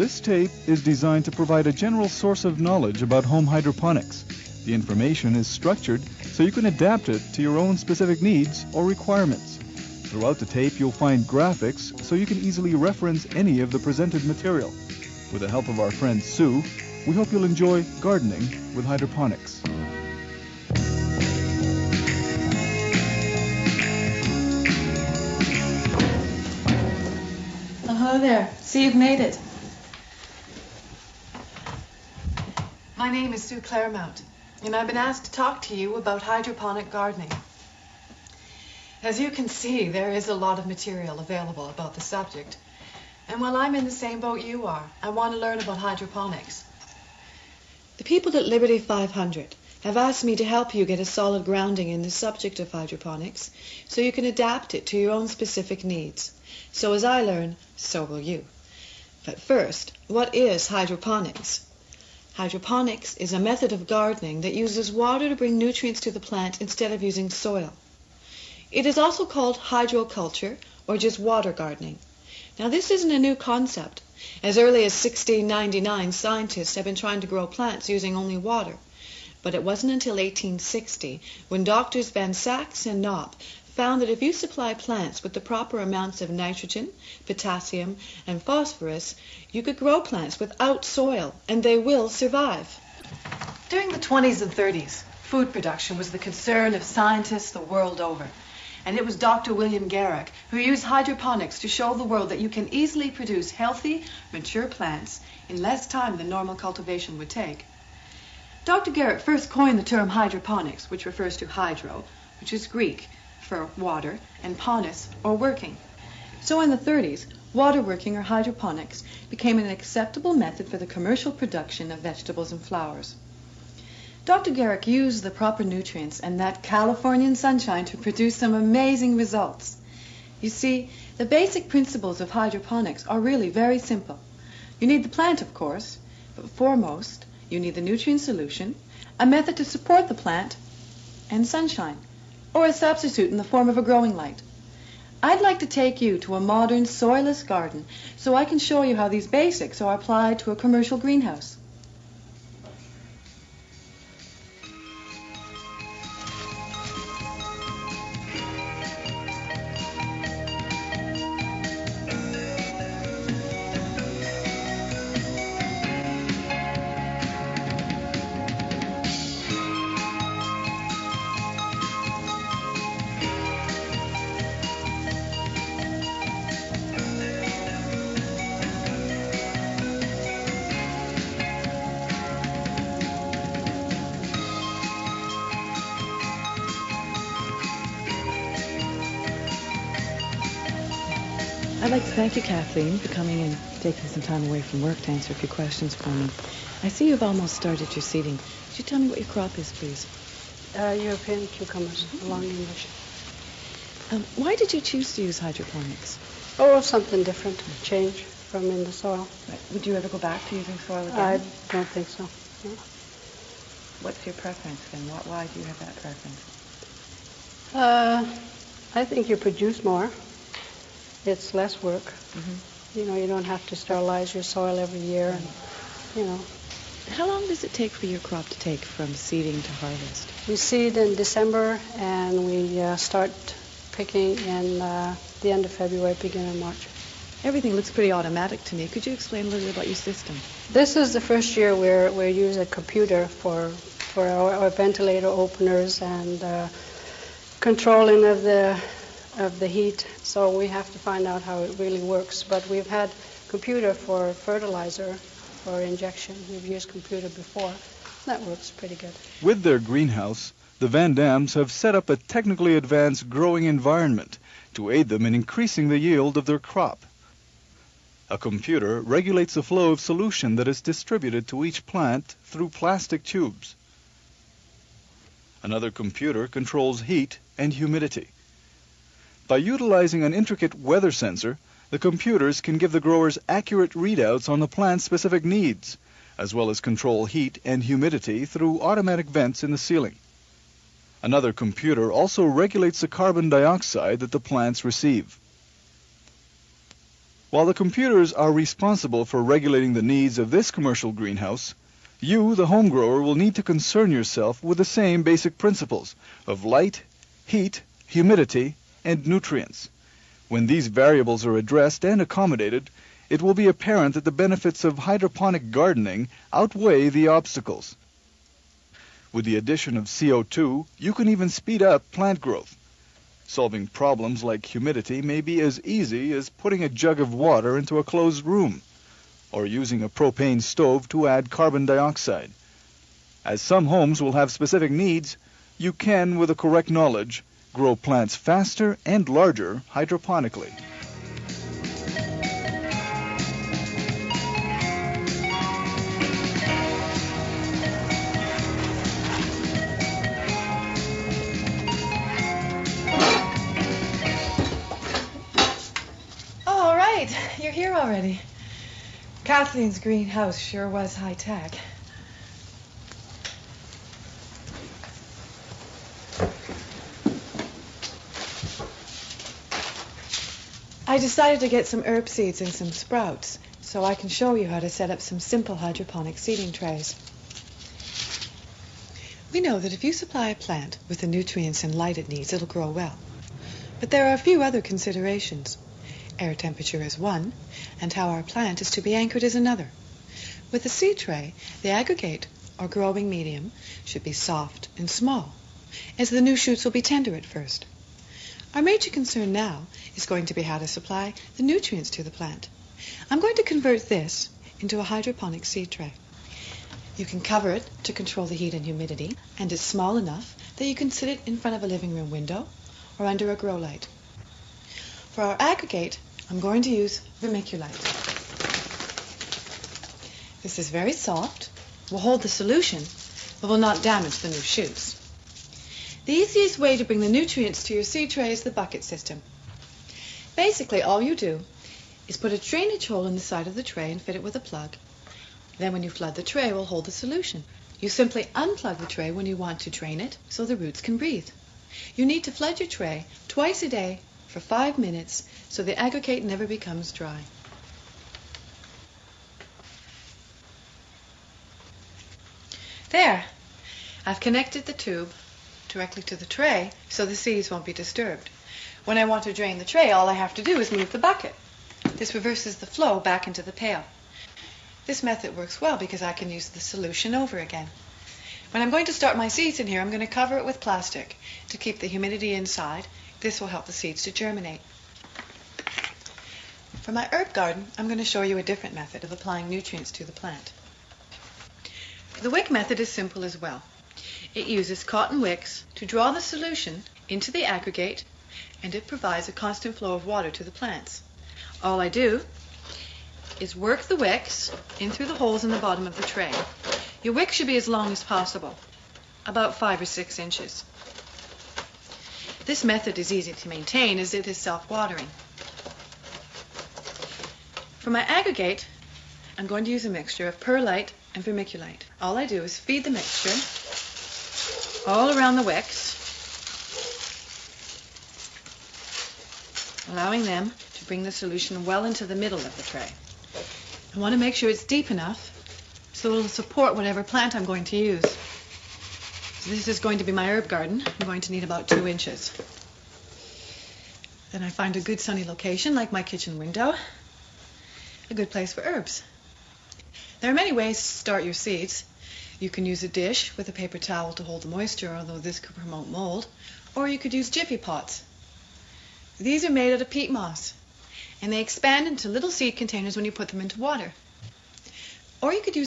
This tape is designed to provide a general source of knowledge about home hydroponics. The information is structured so you can adapt it to your own specific needs or requirements. Throughout the tape, you'll find graphics so you can easily reference any of the presented material. With the help of our friend Sue, we hope you'll enjoy gardening with hydroponics. Hello there. See, you've made it. My name is Sue Claremont, and I've been asked to talk to you about hydroponic gardening. As you can see, there is a lot of material available about the subject. And while I'm in the same boat you are, I want to learn about hydroponics. The people at Liberty 500 have asked me to help you get a solid grounding in the subject of hydroponics so you can adapt it to your own specific needs. So as I learn, so will you. But first, what is hydroponics? Hydroponics is a method of gardening that uses water to bring nutrients to the plant instead of using soil. It is also called hydroculture, or just water gardening. Now, this isn't a new concept. As early as 1699, scientists have been trying to grow plants using only water. But it wasn't until 1860 when doctors Van Sachs and Knopp found that if you supply plants with the proper amounts of nitrogen, potassium, and phosphorus, you could grow plants without soil, and they will survive. During the 20s and 30s, food production was the concern of scientists the world over. And it was Dr. William Garrick who used hydroponics to show the world that you can easily produce healthy, mature plants in less time than normal cultivation would take. Dr. Garrick first coined the term hydroponics, which refers to hydro, which is Greek for water, and ponis, or working. So in the 30s, water working or hydroponics became an acceptable method for the commercial production of vegetables and flowers. Dr. Garrick used the proper nutrients and that Californian sunshine to produce some amazing results. You see, the basic principles of hydroponics are really very simple. You need the plant, of course, but foremost, you need the nutrient solution, a method to support the plant, and sunshine, or a substitute in the form of a growing light. I'd like to take you to a modern soilless garden so I can show you how these basics are applied to a commercial greenhouse. I'd like to thank you, Kathleen, for coming and taking some time away from work to answer a few questions for me. I see you've almost started your seeding. Could you tell me what your crop is, please? European cucumbers, long English. Why did you choose to use hydroponics? Oh, something different, change from in the soil. Right. Would you ever go back to using soil again? I don't think so. No. What's your preference then? Why do you have that preference? I think you produce more. It's less work. Mm-hmm. You know, you don't have to sterilize your soil every year. And, you know. How long does it take for your crop to take from seeding to harvest? We seed in December, and we start picking in the end of February, beginning of March. Everything looks pretty automatic to me. Could you explain a little bit about your system? This is the first year we're using a computer for our ventilator openers and controlling of the heat. So we have to find out how it really works. But we've had computer for fertilizer, for injection. We've used computer before. That works pretty good. With their greenhouse, the Van Dams have set up a technically advanced growing environment to aid them in increasing the yield of their crop. A computer regulates the flow of solution that is distributed to each plant through plastic tubes. Another computer controls heat and humidity. By utilizing an intricate weather sensor, the computers can give the growers accurate readouts on the plant's specific needs, as well as control heat and humidity through automatic vents in the ceiling. Another computer also regulates the carbon dioxide that the plants receive. While the computers are responsible for regulating the needs of this commercial greenhouse, you, the home grower, will need to concern yourself with the same basic principles of light, heat, humidity, and nutrients. When these variables are addressed and accommodated, it will be apparent that the benefits of hydroponic gardening outweigh the obstacles. With the addition of CO2, you can even speed up plant growth. Solving problems like humidity may be as easy as putting a jug of water into a closed room, or using a propane stove to add carbon dioxide. As some homes will have specific needs, you can, with the correct knowledge, grow plants faster and larger hydroponically. All right, you're here already. Kathleen's greenhouse sure was high-tech. I decided to get some herb seeds and some sprouts so I can show you how to set up some simple hydroponic seeding trays. We know that if you supply a plant with the nutrients and light it needs, it'll grow well. But there are a few other considerations. Air temperature is one, and how our plant is to be anchored is another. With a seed tray, the aggregate, or growing medium, should be soft and small, as the new shoots will be tender at first. Our major concern now is going to be how to supply the nutrients to the plant. I'm going to convert this into a hydroponic seed tray. You can cover it to control the heat and humidity, and it's small enough that you can sit it in front of a living room window or under a grow light. For our aggregate, I'm going to use vermiculite. This is very soft, will hold the solution, but will not damage the new shoots. The easiest way to bring the nutrients to your seed tray is the bucket system. Basically, all you do is put a drainage hole in the side of the tray and fit it with a plug. Then when you flood the tray, it will hold the solution. You simply unplug the tray when you want to drain it so the roots can breathe. You need to flood your tray twice a day for 5 minutes so the aggregate never becomes dry. There, I've connected the tube directly to the tray so the seeds won't be disturbed. When I want to drain the tray, all I have to do is move the bucket. This reverses the flow back into the pail. This method works well because I can use the solution over again. When I'm going to start my seeds in here, I'm going to cover it with plastic to keep the humidity inside. This will help the seeds to germinate. For my herb garden, I'm going to show you a different method of applying nutrients to the plant. The wick method is simple as well. It uses cotton wicks to draw the solution into the aggregate, and it provides a constant flow of water to the plants. All I do is work the wicks in through the holes in the bottom of the tray. Your wick should be as long as possible, about 5 or 6 inches. This method is easy to maintain as it is self-watering. For my aggregate, I'm going to use a mixture of perlite and vermiculite. All I do is feed the mixture all around the wicks, allowing them to bring the solution well into the middle of the tray. I want to make sure it's deep enough so it will support whatever plant I'm going to use. So this is going to be my herb garden. I'm going to need about 2 inches. Then I find a good sunny location like my kitchen window, a good place for herbs. There are many ways to start your seeds. You can use a dish with a paper towel to hold the moisture, although this could promote mold, or you could use jiffy pots. These are made out of peat moss, and they expand into little seed containers when you put them into water. Or you could use